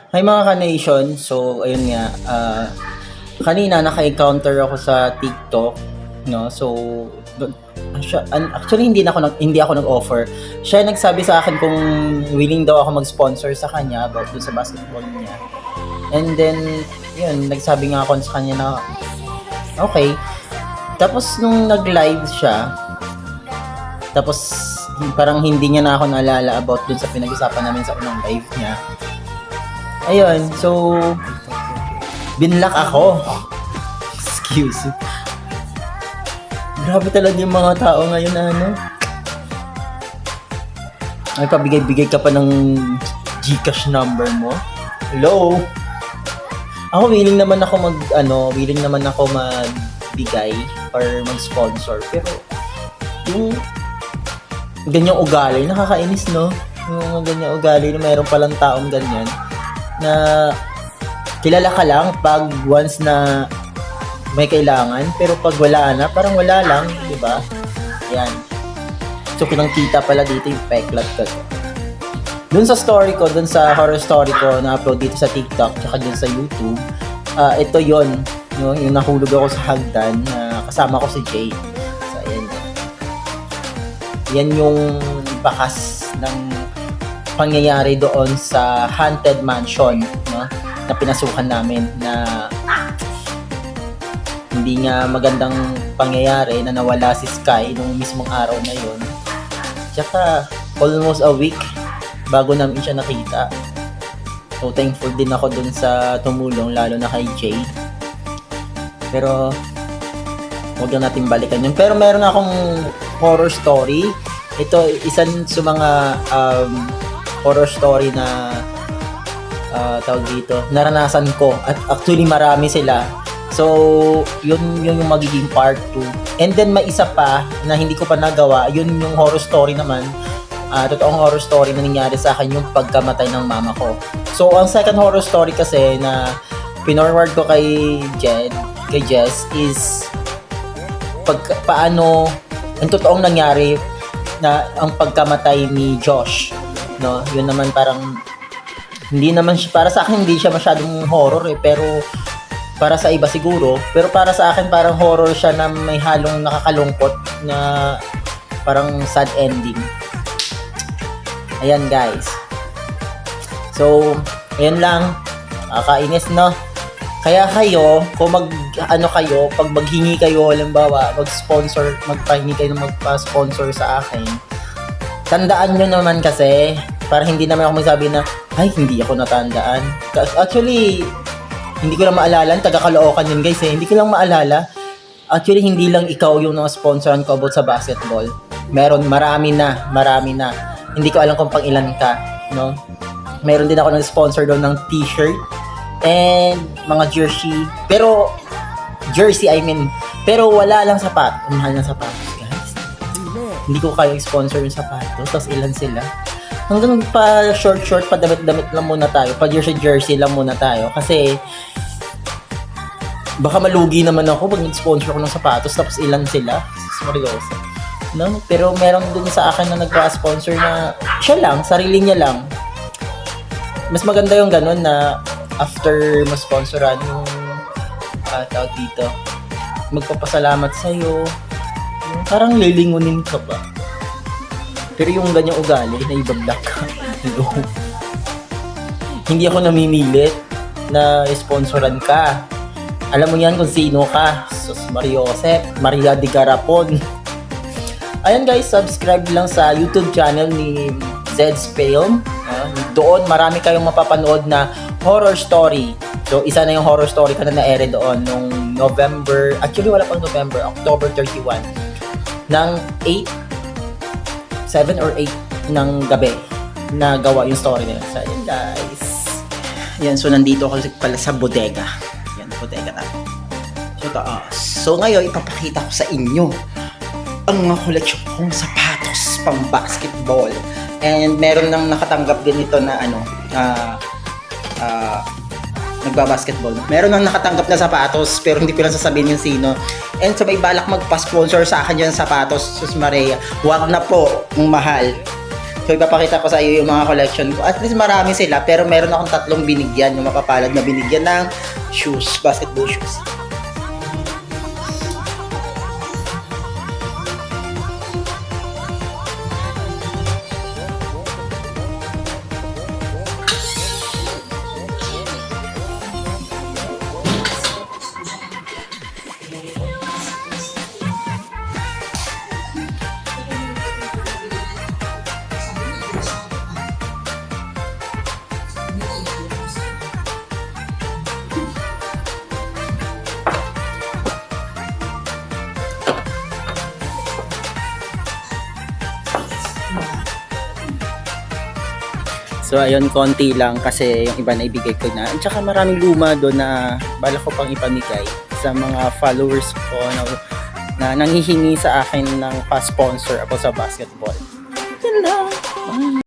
Hi mga ka-nation. So, ayun nga, kanina naka-encounter ako sa TikTok, no? So, actually hindi ako nag-offer. Siya nagsabi sa akin kung willing daw ako mag-sponsor sa kanya about dun sa basketball niya. And then, yun, nagsabi nga ako sa kanya na okay. Tapos nung nag-live siya, tapos parang hindi niya na ako naalala about dun sa pinag-usapan namin sa unang live niya. Ayun, so binlock ako. Excuse me. Grabe talaga yung mga tao ngayon na ano. Ay, pabigay-bigay ka pa ng GCash number mo. Hello? Ako willing naman ako magbigay or mag-sponsor. Pero yung ganyang ugali, nakakainis, no? Yung ganyang ugali na mayroon palang taong ganyan na kilala ka lang pag once na may kailangan, pero pag wala na, parang wala lang, di ba? Yan. So, pinangkita pala dito yung peklat ko. Dun sa story ko, dun sa horror story ko na upload dito sa TikTok, tsaka dun sa YouTube, ito yon, yung nahulog ako sa hagdan na kasama ko si Jay. So, ayan. Yan yung bakas ng pangyayari doon sa haunted mansion, no, na pinasukan namin, na hindi nga magandang pangyayari na nawala si Sky nung mismong araw na yun. Tsaka almost a week bago namin siya nakita. So thankful din ako dun sa tumulong, lalo na kay Jay. Pero huwag na natin balikan yun. Pero meron akong horror story. Ito isan sa mga horror story na tawag dito, naranasan ko, at actually marami sila. So yun yung magiging part 2. And then may isa pa na hindi ko pa nagawa, yun yung horror story naman, totoong horror story na nangyari sa akin, yung pagkamatay ng mama ko. So ang second horror story kasi na pinorward ko kay Jess is paano ang totoong nangyari na ang pagkamatay ni Josh, no? Yun naman parang hindi naman siya, para sa akin hindi siya masyadong horror pero para sa iba siguro, pero para sa akin parang horror siya na may halong nakakalungkot na parang sad ending. Ayan guys. So, ayan lang. Kainis, no? Kaya kayo, kung pag maghingi kayo, halimbawa, magpahingi kayo ng magpa-sponsor sa akin, tandaan nyo naman kasi, para hindi naman ako magsabi na, ay, hindi ako natandaan. Actually, hindi ko lang maalala, taga-Caloocan yun guys Hindi ko lang maalala. Actually, hindi lang ikaw yung na-sponsoran ko about sa basketball. Marami na. Hindi ko alam kung pang ilan ka, no? Meron din ako nag-sponsor doon ng t-shirt and mga jersey. Pero wala lang sapat. Ang mahal ng sapatos, guys. Hindi ko kaya sponsor yung sapatos, tapos ilan sila. Hanggang pa short pa damit lang muna tayo, pa jersey lang muna tayo, kasi baka malugi naman ako pag nag-sponsor ko ng sapatos tapos ilan sila. Seryoso, no? Pero meron din sa akin na nagpa-sponsor na siya lang, sarili niya lang. Mas maganda yung ganun na after ma-sponsoran yung tawag dito, magpapasalamat sa'yo, parang lilingunin ka pa. Pero yung ganyang ugali na ibablock ka, hindi ako namimilit na sponsoran ka. Alam mo yan kung sino ka. Sus Mariosep, Maria de Garapon. Ayan guys, subscribe lang sa YouTube channel ni Zed's Film. Doon marami kayong mapapanood na horror story. So isa na yung horror story ko na na-ere doon nung November, actually wala pang November, October 31 ng 7 or 8 ng gabi na gawa yung story nila. So, ayan guys. Ayan, so nandito ako pala sa bodega. Ayan, bodega tayo. So ngayon, ipapakita ko sa inyo ang mga koleksyon kong sapatos pang basketball. And meron nang nakatanggap ganito na nagbabasketball. Meron nang nakatanggap na sapatos, pero hindi ko lang sasabihin yung sino. And so may balak magpa-sponsor sa akin yung sapatos, Sus Maria. Wag na po, ang mahal. So ipapakita ko sa iyo yung mga collection ko. At least marami sila, pero meron akong 3 binigyan, yung mapapalad na binigyan ng shoes, basketball shoes. So ayun, konti lang kasi yung iba na ibigay ko na. At saka maraming luma doon na bala ko pang ipamigay sa mga followers ko na nanghihingi sa akin ng pa-sponsor ako sa basketball. Yun lang.